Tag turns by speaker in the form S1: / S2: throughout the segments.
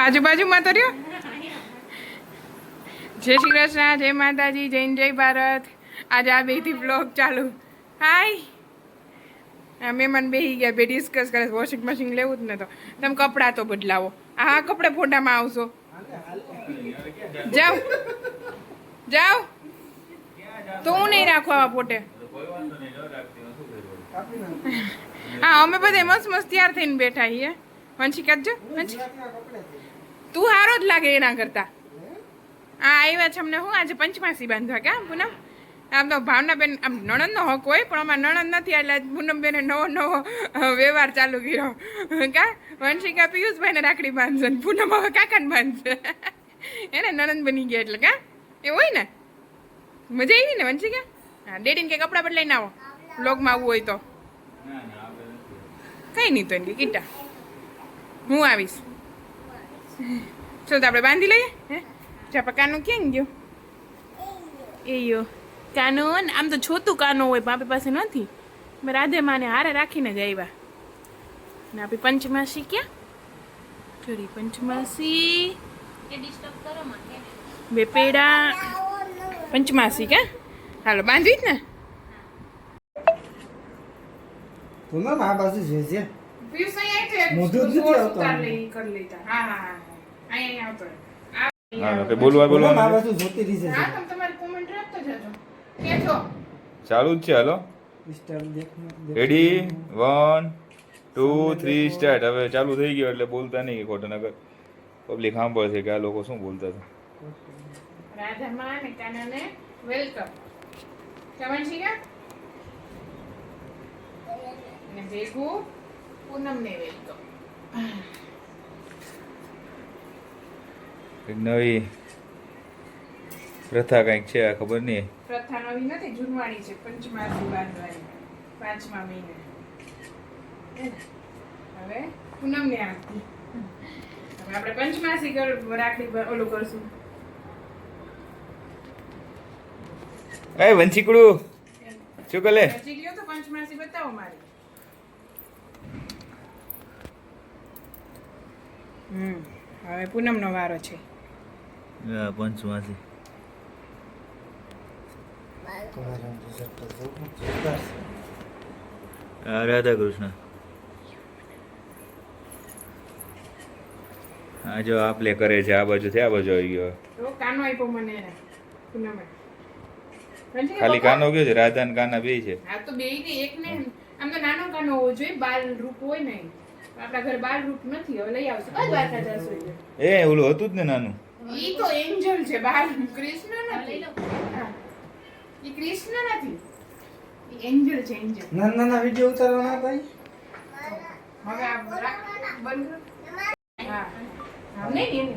S1: બાજુમાં તો રહ્યો. જય શ્રી કૃષ્ણ, જય માતાજી, જય ભારત. આજે આ બેથી બ્લોગ ચાલુ. હાય મહેમાન બેસી ગયા, બે ડિસ્કસ કરે વોશિંગ મશીન લેવું જ ને તો તમે કપડાં તો બદલાવો. આ કપડે ફોટામાં આવશો. જાઓ જાઓ તો હું નહીં રાખું આવા ફોટે. હા અમે બધા મસ્ત મસ્ત તૈયાર થઈને બેઠા છીએ. વંશી કાઢજો, વંશી તું હારો જ લાગે એના કરતા. હા આવ્યા છે અમને હું આજે પંચમાસી બાંધવા. ક્યાં પૂનમ? આમ તો ભાવનાબેન આમ નણંદનો હક હોય પણ અમારે નણંદ નથી એટલે પૂનમબેને નવો વ્યવહાર ચાલુ કર્યો. કા વંશિકા પિયુષભાઈને રાખડી બાંધશે ને પૂનમ હવે કાકાને બાંધશે. એને નણંદ બની ગયા એટલે કા એ હોય ને મજા આવી ને વંશિકા. હા ડેડીને કે કપડાં બદલાઈને આવો બ્લોગમાં આવવું હોય તો. કઈ નહીં તો એની કીટા હું આવીશ. ચલો તો આપણે બાંધી લઈએ. હે ચાપા કાનું ક્યાં ગયો? એ યો કાનો આમ તો છોતું કાનો હોય બાપી પાસે નથી. મેં રાધે માને હારે રાખીને જ આવ્યા ને આપી પંચમાસી ક્યાં ચોરી પંચમાસી બે પેડા પંચમાસી ક્યાં હાલો બાંધવી જ ને.
S2: પૂનમ આ બાજુ જોજે.
S1: પિયુષ અહીંયા એટલે
S2: મોઢું જ નથી આવતું.
S1: કરી લેતા. હા અહીંયા આવતો.
S3: હા કે બોલવા
S2: પૂનમ આ બાજુ જોતી રહી
S1: હા
S2: છે.
S1: તમે તમારી કોમેન્ટ રાખતો જજો. કેજો
S3: ચાલુ જ છે. હાલો
S2: સ્ટાર દેખ
S3: રેડી 1 2 3 સ્ટાર્ટ. હવે ચાલુ થઈ ગયો એટલે બોલતા નહીં ખોટા નગર પબ્લિક સાંભળશે કે આ લોકો શું બોલતા હતા.
S1: રાધામાં અને કાનાને વેલકમ. કમન શીખા અને ભેગું પૂનમને વેલકમ.
S3: એક નવી પ્રથા કંઈક છે આ ખબર નહીં.
S1: પ્રથા નવી નથી જૂનવાણી છે. પંચમાસી બાંધવાની 5મા મહિને. હવે પૂનમને આપતી. હવે આપણે પંચમાસી રાખડી ઓલું કરશું.
S3: એ વંશીકડું શું કરે?
S1: હજી ગયો તો પંચમાસી બતાવો મારી. હવે પૂનમનો વારો છે.
S3: પંચમાસી રાધા કૃષ્ણ. હા જો આ પ્લે કરે છે આ બાજુથી આ બાજુ આવી ગયો.
S1: તો કાનો આપ્યો મને પૂનમે.
S3: ખાલી કાનો ગયો છે. રાધા ને કાના બે છે.
S1: હા તો બે ને એક ને આમ તો નાનો કાનો હોવો જોઈએ. બાલ રૂપ હોય ને આપણા ઘરે બાલ રૂપ નથી. હવે લઈ આવશે કઈ દ્વારકા જશો.
S3: એ ઓલું હતું જ ને નાનું.
S1: ઈ તો એન્જલ છે. બાલ કૃષ્ણ નથી. ઈ કૃષ્ણ નથી. ઈ એન્જલ છે એન્જલ.
S2: નાના વિડિયો ઉતારવાના ભાઈ.
S1: હવે આ બંધ હા હા નહીં નહીં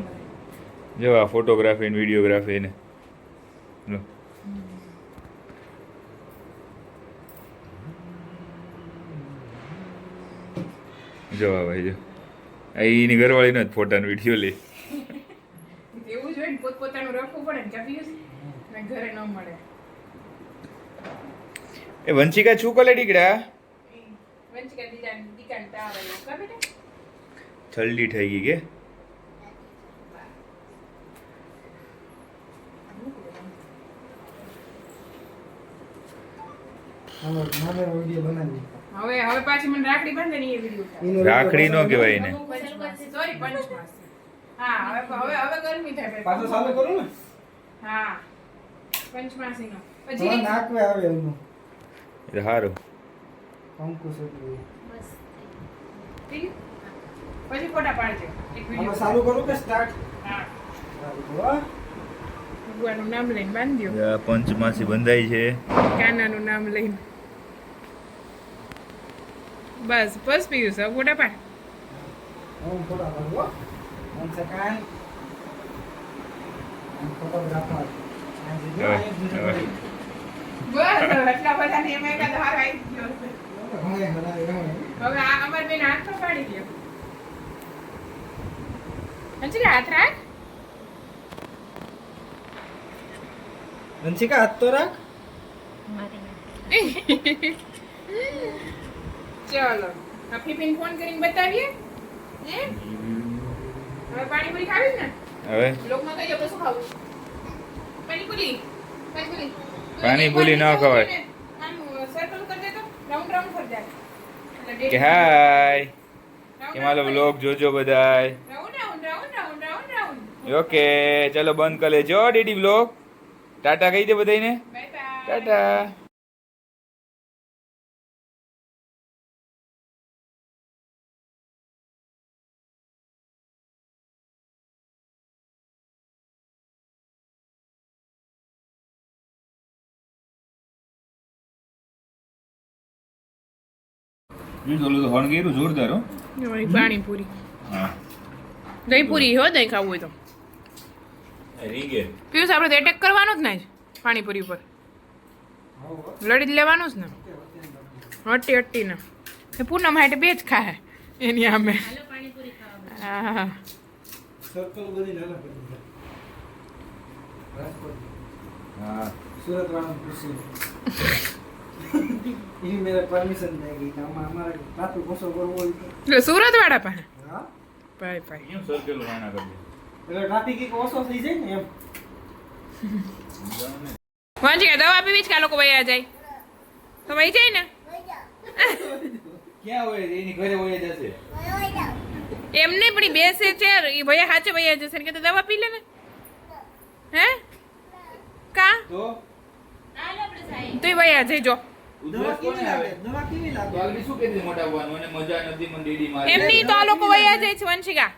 S3: જો આ ફોટોગ્રાફી ને વિડીયોગ્રાફી ને લો. જો આ ભાઈ જો એની ઘરવાળી નો જ ફોટા ને વિડીયો લે.
S1: એવું જોઈએ ને પોતપોતાનું રાખવું પડે ને પિયુષ ઘરે ન મળે.
S3: એ વંશિકા શું કરે દીકરા?
S1: વંચિકા દીકાને તાવ આવ્યો કા બેટા.
S3: થલડી થઈ ગઈ કે
S2: નાનો વિડિયો બનાવી.
S1: હવે હવે પાછી મને રાખડી બાંધે ને એ વિડિયો
S3: રાખડી નો કહેવાય એને.
S1: સોરી પંચમાસી. હા હવે હવે ગરમી થાય
S2: પાછો ચાલુ કરું ને.
S1: હા પંચમાસી નો
S2: હવે
S1: પછી
S2: નાકવે આવે એનું
S3: એ સારું.
S2: અંકુશ એટલે
S1: પછી ફોટા પાડજો એક
S2: હવે
S1: વિડિયો.
S2: ચાલુ કરું કે સ્ટાર્ટ?
S1: હા
S2: વાહ
S1: ભગવાનનું નામ લઈને બાંધ્યો.
S3: આ પંચમાસી બંધાઈ છે.
S1: કાનાનું નામ લઈને બસ બસ પિયુષ હવે ફોટા પાડ.
S2: હું ફોટો પાડું. 1 સેકન્ડ. ફોટોગ્રાફર
S3: હવે
S1: બસ એટલા બધા ને એમાં એકાદ હાર આવી ગયો છે.
S2: હવે
S1: હવે આ અમાર બેન હાથ તો પાડી ગયો. અંજલિ હાથ રાખ.
S2: વંશિકા હાથ તો રાખ.
S1: ચલો ફીફીને ફોન કરીને બતાવીએ. હે હવે પાણીપુરી ખાવી જ ને
S3: હવે
S1: લોકમાં કઈ આપણે શું ખાવું પાણીપુરી પાણીપુરી
S3: પાણીપુરી ન ખવાય.
S1: આમ સર્કલ કરી દે તો રાઉન્ડ રાઉન્ડ ફરી જાય એટલે
S3: કે હાય કે મારો વ્લોગ જોજો બધાય.
S1: Round round round round round round
S3: okay ચલો બંધ કરી લેજો ડીડી વ્લોગ. ટાટા કહી દે બધાને.
S1: Bye bye
S3: Tata. ઓલું તો હણ ગયેલું જોરદાર હો.
S1: પાણીપુરી
S3: હા
S1: દહીં પૂરી હો દહીં ખાવું હોય તો
S3: રીંગે
S1: પિયુષ આપણે તો એટેક કરવાનું જ ને પાણીપુરી ઉપર લડી જ લેવાનું જ ને હટી હટી ને એ પૂનમ હાટે બે જ ખાહે એની આમે હા
S2: સર્કલ બધી નાના કરી દીધા. રાજકોટ
S3: હા
S2: सूरत वालों पूछे ये मेरा परमिशन देगी ना हमारा रात को सो कर बोल
S1: એટલે સુરત વાળા પાસે
S2: हां
S1: ભાઈ ભાઈ
S3: એમ સર્કલ વાના કરી
S2: એટલે ટ્રાફિક એક ઓછો થઈ જાય ને એમ
S1: વાંચી કે દવા પીવી જ કે આ લોકો વયા જાય તો વહી જાય ને
S3: ક્યાં હોય એની ઘરે હોય જશે.
S1: એમને પણ ઈ બેસે છે એ ભૈયા હાચે વયા જશે ને કે દવા પી લે ને હે કા
S3: તો
S1: તો ઈ વયા જઈ જો
S3: ઉધરસ કોને આવે?
S2: દવા કેવી
S3: તો
S2: લાગે
S3: આગળ શું કીધું મોટા ભાઈ મને મજા નથી મને ડીડી મારે.
S1: એમની તો આ લોકો વયા જાય છે વંશિકા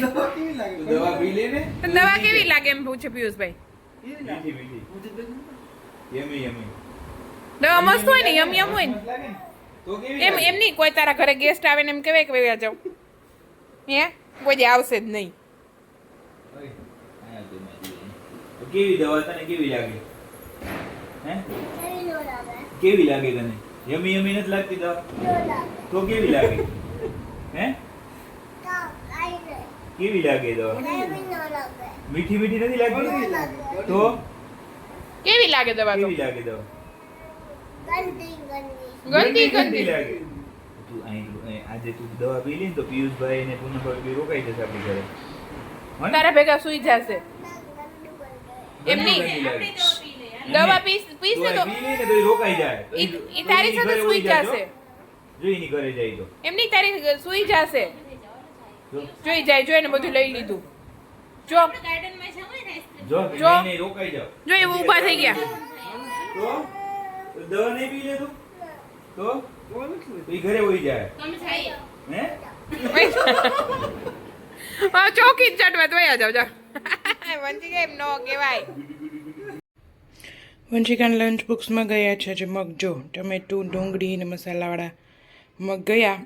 S2: દવા કેવી લાગે
S3: દવા પી લે ને.
S1: તો દવા કેવી લાગે એમ પૂછે પિયુષભાઈ
S2: કેવી
S3: મીઠી
S2: લાગે
S3: મીઠી યમી યમી.
S1: દવા મસ્ત હોય ને યમ યમ હોય ને
S3: મસ્ત લાગે ને? તો કેવી
S1: એમ
S3: લાગે?
S1: એમની કોઈ તારા ઘરે ગેસ્ટ આવે ને એમ કેવાય કે વયા જાવ હે કોઈ દી આવશે જ નહીં
S3: ઓય, આયા તો મેં જોઈ. તો કેવી દવા તને કેવી લાગે? હે? કેવી લાગે તને? યમી યમી નથી લાગતી દવા? તો કેવી લાગે? હે? કેવી લાગે દવા? મીઠી મીઠી નથી લાગતી? તો
S1: કેવી લાગે દવા તો
S3: કેવી લાગે દવા?
S1: ગંદી ગંદી
S3: લાગે. તું આજે તું દવા પી લે ને તો પિયુષભાઈ ને પૂનમભાઈ બી રોકાઈ જશે આપણી ઘરે. હો ને?
S1: તારા ભેગા સુઈ જશે એમની
S3: ગંદી લાગે.
S1: દવા પીસ પીસ ને
S3: તો
S1: તો
S3: પી લે ને તો ઈ રોકાઈ જાય.
S1: ઈ તારી
S3: એની
S1: સાથે
S3: ઘરે
S1: સુઈ
S3: વહી જાજો.
S1: જશે
S3: જો એની ઘરે જાય તો
S1: એમની તારી સુઈ જશે
S3: જો
S1: જોઈ જાય જોઈને બધું લઈ લીધું જો
S3: જો
S1: જો.
S3: નહીં, નહીં, રોકાઈ જાઓ.
S1: જો એ ઊભા થઈ ગયા
S3: તો દવા નહીં પી લે તું તો ઈ ઘરે વહી જાય હે
S1: હા ચોકી જ ચટવા ધોયા જાવ જા વંશી એમ નો કહેવાય વંશિકાના લંચ બોક્સમાં ગયા છે જે મગ જો ટમેટું ડુંગળી ને મસાલાવાળા મગ ગયા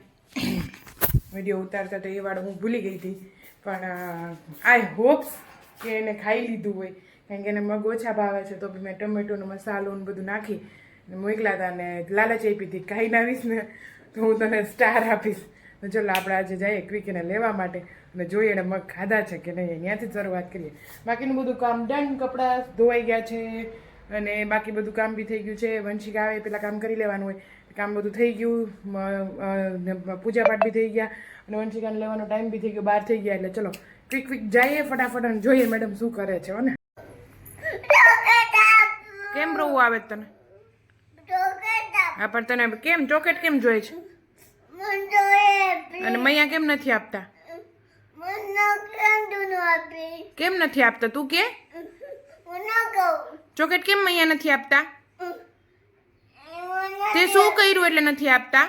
S1: વિડીયો ઉતારતા તો એ વાળો હું ભૂલી ગઈ હતી પણ આઈ હોપ્સ કે એને ખાઈ લીધું હોય કારણ કે એને મગ ઓછા ભાવે છે તો બી મેં ટમેટોનો મસાલો ને બધું નાખી ને મોકલા હતા ને લાલચ આપી હતી ખાઈ નાવીશ ને તો હું તને સ્ટાર આપીશ તો ચલો આપણે આજે જઈએ ક્વિકને લેવા માટે અને જોઈએ એને મગ ખાધા છે કે નહીં ત્યાંથી જ શરૂઆત કરીએ બાકીનું બધું કામ ડન કપડાં ધોવાઈ ગયા છે અને બાકી બધું કામ બી થઈ ગયું છે વંશિકા આવે પેલા કામ કરી લેવાનું હોય કામ બધું થઈ ગયું પૂજા પાઠ બી થઈ ગયા અને વંશિકાને લેવાનો ટાઈમ બી થઈ ગયો 12 થઈ ગયા એટલે ચલો ક્વિક જઈએ ફટાફટ અને જોઈએ મેડમ શું કરે છે હો ને કેમ રોવું આવે છે તને હા પણ તને કેમ ચોકેટ કેમ જોઈએ છે અને મૈયા કેમ નથી આપતા કેમ નથી આપતા તું કે ચોકેટ કેમ મૈયા નથી આપતા તે શું કર્યું એટલે નથી આપતા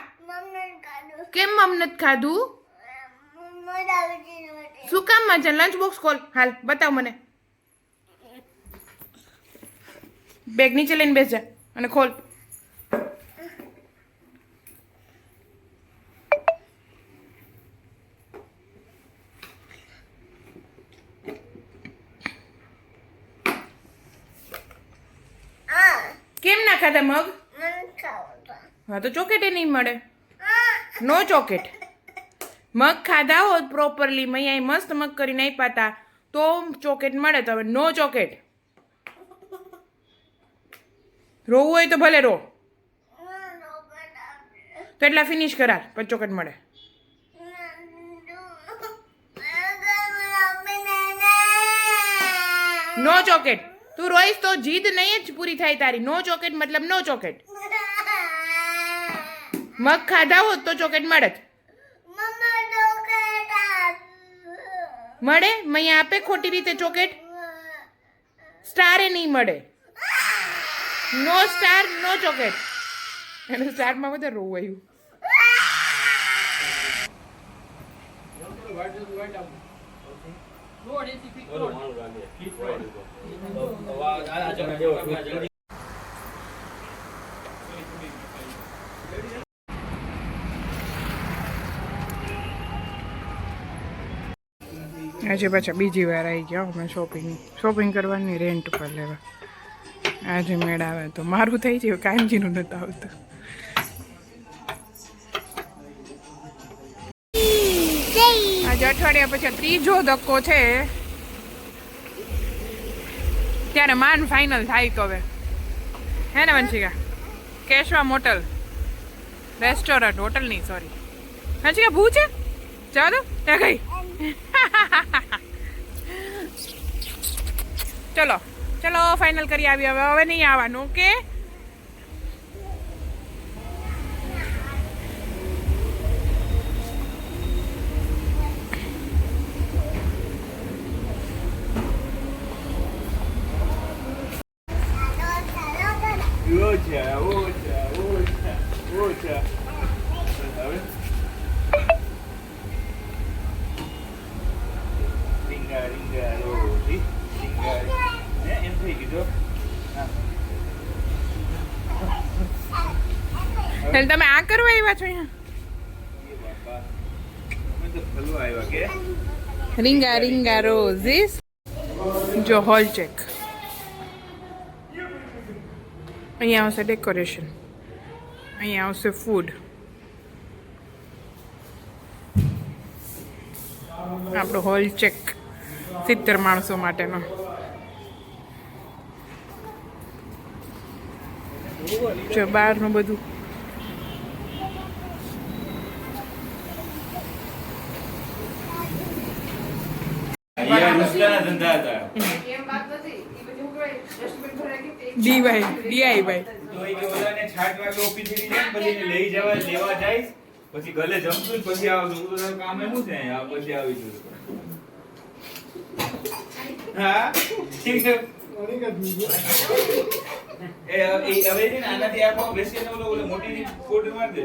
S1: કેમ મમ નથી ખાધું શું કામ માં છે લંચ બોક્સ ખોલ હાલ બતાવ મને બેગ નીચે લઈને બેસ જા અને ખોલ કેમ ના ખાધા મગ હા તો ચોકેટ નહીં મળે નો ચોકેટ મગ ખાધા હોત પ્રોપરલી મૈયા મસ્ત મગ કરીને આપ્યા હતા તો ચોકેટ મળે તો હવે નો ચોકેટ રોવું હોય તો ભલે રો તો એટલા ફિનિશ કરા પછી ચોકેટ મળે નો ચોકેટ. તું રોઈશ તો જીદ નહીં જ પૂરી થાય તારી. નો ચોકેટ મતલબ નો ચોકેટ. મગ ખાધા હોત તો ચોકેટ મળત. મળે? મેં આપે ખોટી રીતે ચોકેટ? સ્ટારે નહીં મળે. નો સ્ટાર નો ચોકેટ. એનું સ્ટારમાં બધા રોવાયું. આજે પાછા બીજી વાર આવી ગયા અમે શોપિંગ કરવાની રેન્ટ પર લેવા. આજે મેળ આવે તો મારું થઈ જાય, કાંજીનું નતું આવતું. આજે અઠવાડિયા પછી ત્રીજો ધક્કો છે ત્યારે માન ફાઇનલ થાય તો હવે હે ને Vanshika? Keshava motel restaurant, hotel નહીં સોરી વંશિકા, ભૂ છે ચાલો ત્યાં ગઈ. ચલો ચલો ફાઇનલ કરી આવી. હવે નહીં આવવાનું કે તમે આ કરવા આવ્યા છો અહીંયા? રીંગા રીંગા રોઝીસ. જો હોલ ચેક. અહીંયા આવશે ડેકોરેશન, અહીંયા આવશે ફૂડ. આપણો હોલ ચેક 70 માણસો માટેનો. જો બહારનું બધું
S3: પછી ગલે જમશું પછી આવશું. તો કામ એમ છે પછી આવીશું. હા ઠીક છે. એ હવે છે ને આનાથી આખો બેસીને ઓલો મોટી કોટ મારી દે.